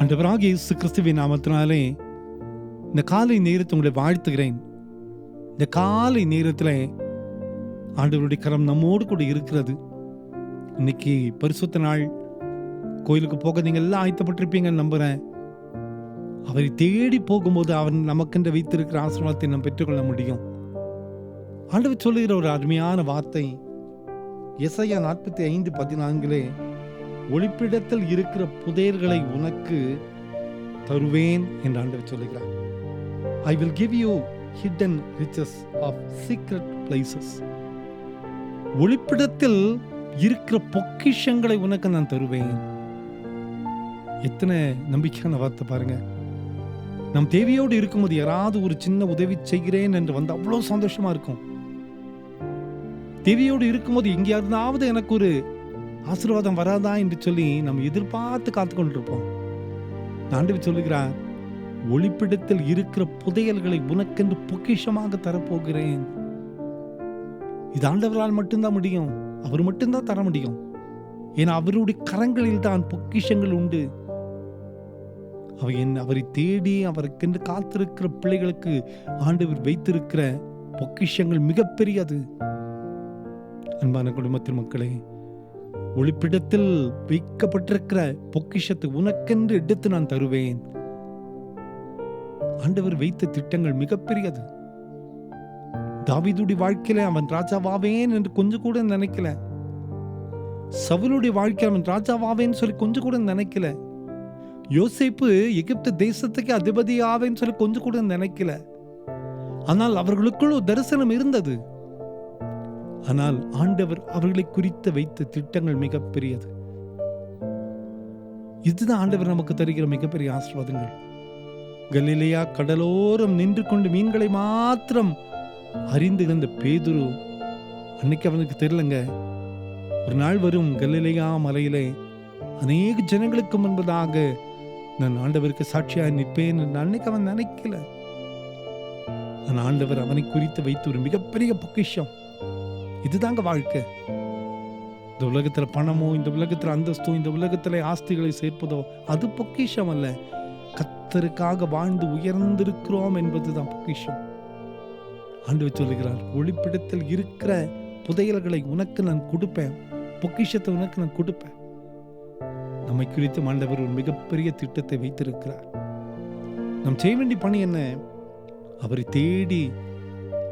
ஆண்டவராகிய இயேசு கிறிஸ்துவின் நாமத்தினாலே இந்த காலை நேரத்தை உங்களை வாழ்த்துகிறேன். இந்த காலை நேரத்தில் ஆண்டவருடைய கரம் நம்மோடு கூட இருக்கிறது. இன்னைக்கு பரிசுத்த நாள், கோயிலுக்கு போக நீங்கள் எல்லாம் ஆயத்தப்பட்டிருப்பீங்கன்னு நம்புகிறேன். அவரை தேடி போகும்போது அவர் நமக்கென்று வைத்திருக்கிற ஆசீர்வாதத்தை நாம் பெற்றுக்கொள்ள முடியும். ஆண்டவர் சொல்லுகிற ஒரு அருமையான வார்த்தை எசாயா 45:14 ஒளிப்பிடத்தில் இருக்கிற புதையல்களை உனக்கு தருவேன் என்று ஆண்டவர் சொல்லுகிறார். I will give you hidden riches of secret places. ஒளிப்பிடத்தில் இருக்கிற பொக்கிஷங்களை உனக்கு நான் தருவேன். எத்தனை நம்பிக்கையான வார்த்தை பாருங்க. நம் தேவையோடு இருக்கும்போது யாராவது ஒரு சின்ன உதவி செய்கிறேன் என்று வந்து அவ்வளோ சந்தோஷமா இருக்கும். தேவையோடு இருக்கும்போது எங்கேயாவது எனக்கு ஒரு ஆசீர்வாதம் வராதா என்று சொல்லி நம்ம எதிர்பார்த்து காத்து கொண்டிருப்போம். ஆண்டவர் சொல்லுகிறார், ஒளிப்பிடத்தில் இருக்கிற புதையல்களை உனக்கென்று பொக்கிஷமாக தரப்போகிறேன். இது ஆண்டவரால் மட்டும்தான் முடியும். அவர் மட்டும்தான் தர முடியும். ஏன்னா அவருடைய கரங்களில் தான் பொக்கிஷங்கள் உண்டு. அவரை தேடி அவருக்கென்று காத்திருக்கிற பிள்ளைகளுக்கு ஆண்டவர் வைத்திருக்கிற பொக்கிஷங்கள் மிகப்பெரியது. அன்பான குடும்பத்தின் மக்களே, ஒளிப்பிடத்தில் வைக்கப்பட்டிருக்கிற பொக்கிஷத்தை உனக்கென்று எடுத்து நான் தருவேன். ஆண்டவர் வைத்த திட்டங்கள் மிகப்பெரியது. தாவீதுடைய வாழ்க்கையில அவன் ராஜாவாவேன் என்று கொஞ்சம் கூட நினைக்கல. சவுலுடைய வாழ்க்கையில் அவன் ராஜாவாவேன்னு சொல்லி கொஞ்சம் கூட நினைக்கல. யோசேப்பு எகிப்து தேசத்துக்கு அதிபதியாவேன்னு சொல்லி கொஞ்சம் கூட நினைக்கல. ஆனால் அவர்களுக்குள் ஒரு தரிசனம் இருந்தது. ஆனால் ஆண்டவர் அவர்களை குறித்து வைத்த திட்டங்கள் மிகப்பெரியது. இதுதான் ஆண்டவர் நமக்கு தருகிற மிகப்பெரிய ஆசீர்வாதங்கள். கலிலேயா கடலோரம் நின்று கொண்டு மீன்களை மாத்திரம் அறிந்து இருந்த பேதுரு, அன்னைக்கு அவனுக்கு தெரியலங்க, ஒரு நாள் வரும் கலிலேயா மலையிலே அநேக ஜனங்களுக்கு முன்பதாக நான் ஆண்டவருக்கு சாட்சியாக நிற்பேன். அன்னைக்கு அவன் நினைக்கல. ஆனால் ஆண்டவர் அவனை குறித்து வைத்து ஒரு மிகப்பெரிய பொக்கிஷம். இதுதாங்க வாழ்க்கை. இந்த உலகத்துல பணமோ, இந்த உலகத்துல அந்தஸ்தோ, இந்த உலகத்துல ஆஸ்திகளை சேர்ப்பதோ அது பொக்கிஷம் அல்ல. கர்த்தருக்காக வாழ்ந்து உயர்ந்திருக்கிறோம் என்பதுதான் பொக்கிஷம். ஆண்டவர் சொல்லுகிறார், ஒளிப்பிடத்தில் இருக்கிற புதையல்களை உனக்கு நான் கொடுப்பேன், பொக்கிஷத்தை உனக்கு நான் கொடுப்பேன். நம்மை குறித்து ஆண்டவர் ஒரு மிகப்பெரிய திட்டத்தை வைத்திருக்கிறார். நாம் செய்ய வேண்டிய பணி என்ன? அவரை தேடி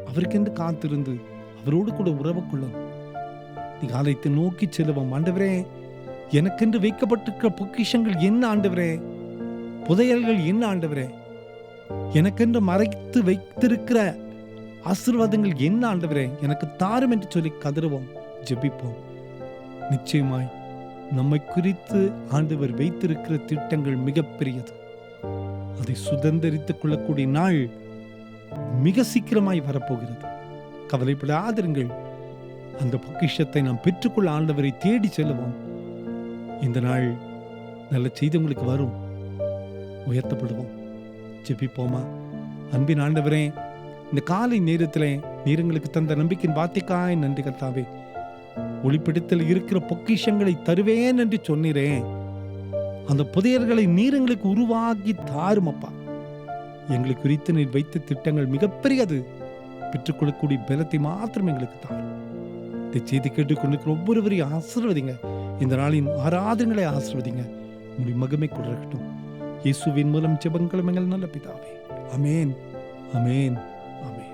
அவருக்கென்று காத்திருந்து அவரோடு கூட உறவு கொள்ளும். நீ ஆலயத்தை நோக்கி செல்லுவோம். ஆண்டவரே, எனக்கென்று வைக்கப்பட்டிருக்கிற பொக்கிஷங்கள் என்ன ஆண்டவரே? புதையல்கள் என்ன ஆண்டவரே? எனக்கென்று மறைத்து வைத்திருக்கிற ஆசீர்வாதங்கள் என்ன ஆண்டவரே? எனக்கு தாரும் என்று சொல்லி கதறுவோம், ஜெபிப்போம். நிச்சயமாய் நம்மை குறித்து ஆண்டவர் வைத்திருக்கிற திட்டங்கள் மிகப்பெரியது. அதை சுதந்திரித்துக் கொள்ளக்கூடிய நாள் மிக சீக்கிரமாய் வரப்போகிறது. கவலைப்படாதிருங்கள். அந்த பொக்கிஷத்தை நாம் பெற்றுக்கொள்ள ஆண்டவரை தேடி செல்லுவோம். இந்த நாள் நல்ல செய்தி உங்களுக்கு வரும். உயர்த்தப்படுவோம். ஜெபிப்போமா? அன்பின் ஆண்டவரே, இந்த காலை நேரத்தில் நீரங்களுக்கு தந்த நம்பிக்கையின் வார்த்தைக்காய் நன்றி கர்த்தாவே. ஒளிப்பிடத்தில் இருக்கிற பொக்கிஷங்களை தருவேன் என்று சொன்னீரேன். அந்த புதையல்களை நீரங்களுக்கு உருவாக்கி தாரும் அப்பா. எங்களை குறித்து நீர் வைத்த திட்டங்கள் மிகப்பெரியது. பெற்றுக்கொள்ளக்கூடிய பலத்தை மாத்திரம் எங்களுக்கு தான். இந்த செய்தி கேட்டுக்கொண்டிருக்கிற ஒவ்வொருவரையும் ஆசீர்வதிங்க. இந்த நாளின் ஆராதனைகளை ஆசீர்வதிங்க. உங்களுடைய மகிமை கொள்ளட்டும். இயேசுவின் மூலம் ஜெபங்களும் எங்கள் நல்ல பிதாவே. ஆமென், ஆமென், ஆமென்.